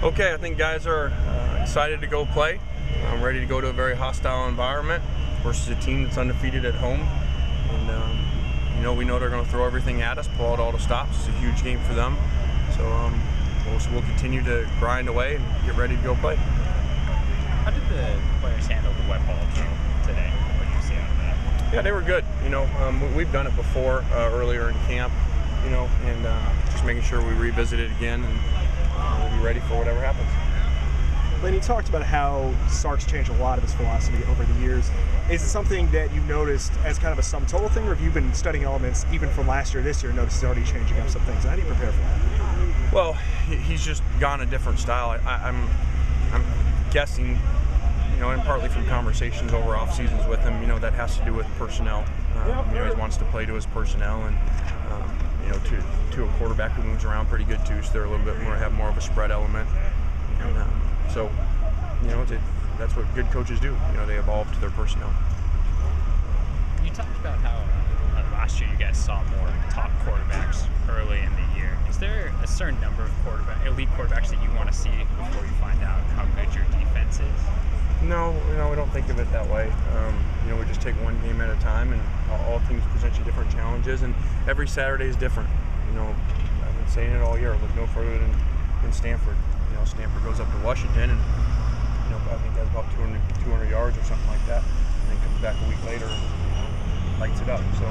Okay, I think guys are excited to go play. I'm ready to go to a very hostile environment versus a team that's undefeated at home. And we know they're going to throw everything at us, pull out all the stops. It's a huge game for them. So we'll continue to grind away and get ready to go play. How did the players handle the wet ball drill today? What did you see out of that? Yeah, they were good. We've done it before earlier in camp, and just making sure we revisit it again, and we'll be ready for whatever happens. Lane, you talked about how Sark's changed a lot of his philosophy over the years. Is it something that you've noticed as kind of a sum total thing, or have you been studying elements even from last year, this year, and noticed he's already changing up some things? How do you prepare for that? Well, he's just gone a different style. I'm guessing, and partly from conversations over off seasons with him, that has to do with personnel. He wants to play to his personnel, and to a quarterback who moves around pretty good too, so they're a little bit more, have more of a spread element. And so that's what good coaches do. They evolve to their personnel. You talked about how last year you guys saw more top quarterbacks early in the year. Is there a certain number of elite quarterbacks that you want to see before you find out how good your defense is? No, we don't think of it that way. We just take one game at a time, and all teams present you different challenges, and every Saturday is different. I've been saying it all year. Look no further than Stanford. Stanford goes up to Washington, and I think that's about 200 yards or something like that, and then comes back a week later and lights it up. So,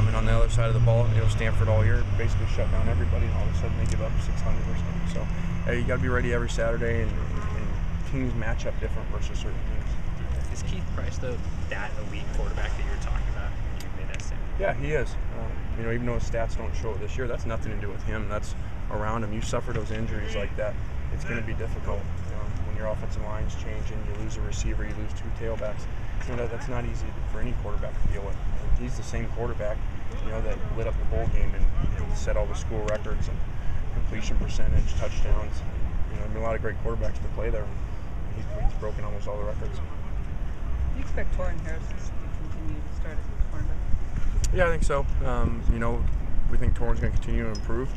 and on the other side of the ball, Stanford all year basically shut down everybody, and all of a sudden they give up 600 or something. So, you got to be ready every Saturday, and teams match up different versus certain teams. Is Keith Price that elite quarterback that you were talking about when you made that statement? Yeah, he is. Even though his stats don't show it this year, that's nothing to do with him. That's around him. You suffer those injuries like that, it's going to be difficult. When your offensive line's changing, you lose a receiver, you lose two tailbacks. That's not easy for any quarterback to deal with. And he's the same quarterback, that lit up the bowl game and set all the school records and completion percentage, touchdowns. There have been a lot of great quarterbacks to play there. He's broken almost all the records. Do you expect Torrin Harrison to continue to start as a cornerback? Yeah, I think so. We think Torrin's going to continue to improve.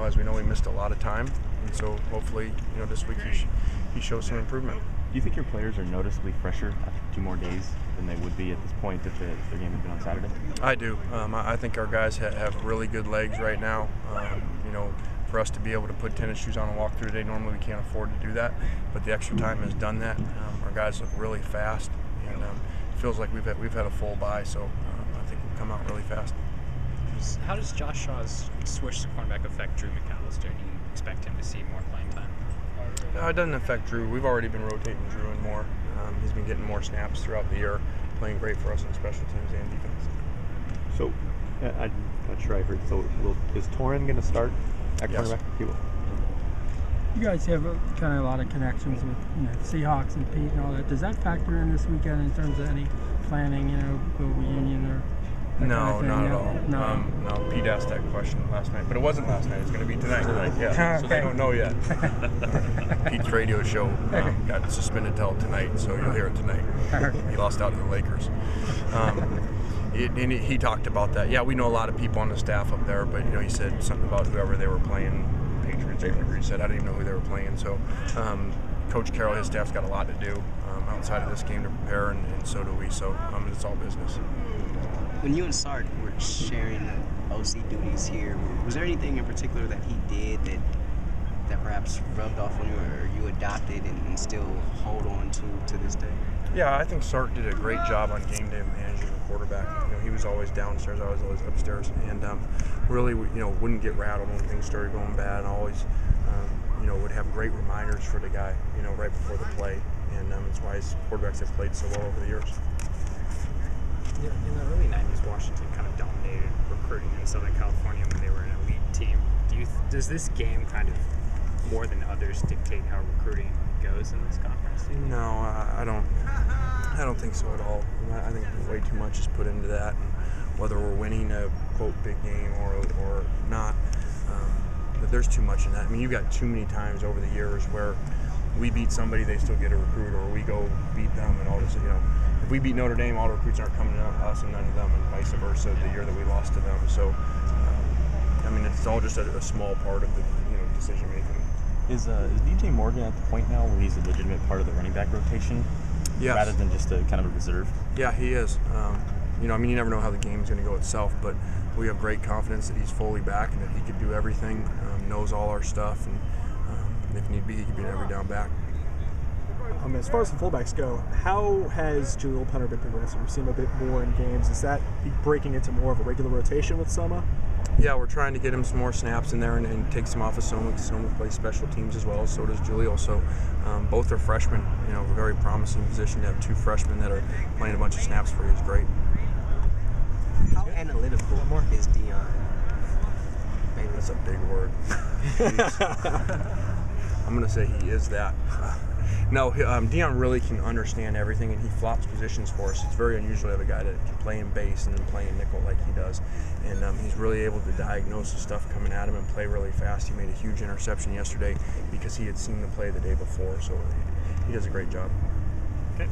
As we know, he missed a lot of time, and so hopefully, this week he shows some improvement. Do you think your players are noticeably fresher after 2 more days than they would be at this point if their game had been on Saturday? I do. I think our guys have really good legs right now. For us to be able to put tennis shoes on and walk through today, normally we can't afford to do that, but the extra time has done that. Our guys look really fast, and it feels like we've had a full bye, so I think we'll come out really fast. How does Josh Shaw's switch to cornerback affect Drew McAllister? Do you expect him to see more playing time? It doesn't affect Drew. We've already been rotating Drew in more. He's been getting more snaps throughout the year, playing great for us on special teams and defense. So, I'm not sure I heard. So, is Torrin going to start at cornerback? He will. You guys have kind of a lot of connections with Seahawks and Pete and all that. Does that factor in this weekend in terms of any planning, go reunion or? No, not at all. No. Pete asked that question last night, but it wasn't last night. It's going to be tonight. Yeah, so they don't know yet. Pete's radio show got suspended till tonight, so you'll hear it tonight. He lost out to the Lakers. He talked about that. Yeah, we know a lot of people on the staff up there, but he said something about whoever they were playing, Patriots. He said I didn't even know who they were playing. So, Coach Carroll, his staff's got a lot to do outside of this game to prepare, and so do we. So, it's all business. When you and Sark were sharing the OC duties here, was there anything in particular that he did that perhaps rubbed off on you or you adopted and still hold on to this day? Yeah, I think Sark did a great job on game day managing the quarterback. He was always downstairs, I was always upstairs, and really, wouldn't get rattled when things started going bad, and always, would have great reminders for the guy, right before the play, and it's why his quarterbacks have played so well over the years. In the early 90s, Washington kind of dominated recruiting in Southern California when they were an elite team. Does this game kind of, more than others, dictate how recruiting goes in this conference? No, I don't think so at all. I think way too much is put into that, whether we're winning a, quote, big game or not. But there's too much in that. You've got too many times over the years where we beat somebody, they still get a recruit, or we go beat them, and all this, If we beat Notre Dame, all the recruits aren't coming to us and none of them, and vice versa the year that we lost to them. So, it's all just a small part of the decision making. Is DJ Morgan at the point now where he's a legitimate part of the running back rotation? Yes. Rather than just a kind of a reserve? Yeah, he is. You know, I mean, you never know how the game's going to go itself, but we have great confidence that he's fully back and that he can do everything, knows all our stuff, and if need be, he can be an every down back. As far as the fullbacks go, how has Jaleel Punter been progressing? We've seen him a bit more in games. Is that breaking into more of a regular rotation with Soma? Yeah, we're trying to get him some more snaps in there and take some off of Soma. Soma plays special teams as well, so does Jaleel. So both are freshmen. You know, a very promising position to have two freshmen that are playing a bunch of snaps for you is great. How analytical is Dion? Maybe. That's a big word. I'm going to say he is that. No, Dion really can understand everything, and he flops positions for us. It's very unusual to have a guy that can play in base and then play in nickel like he does. And he's really able to diagnose the stuff coming at him and play really fast. He made a huge interception yesterday because he had seen the play the day before, so he does a great job. Okay.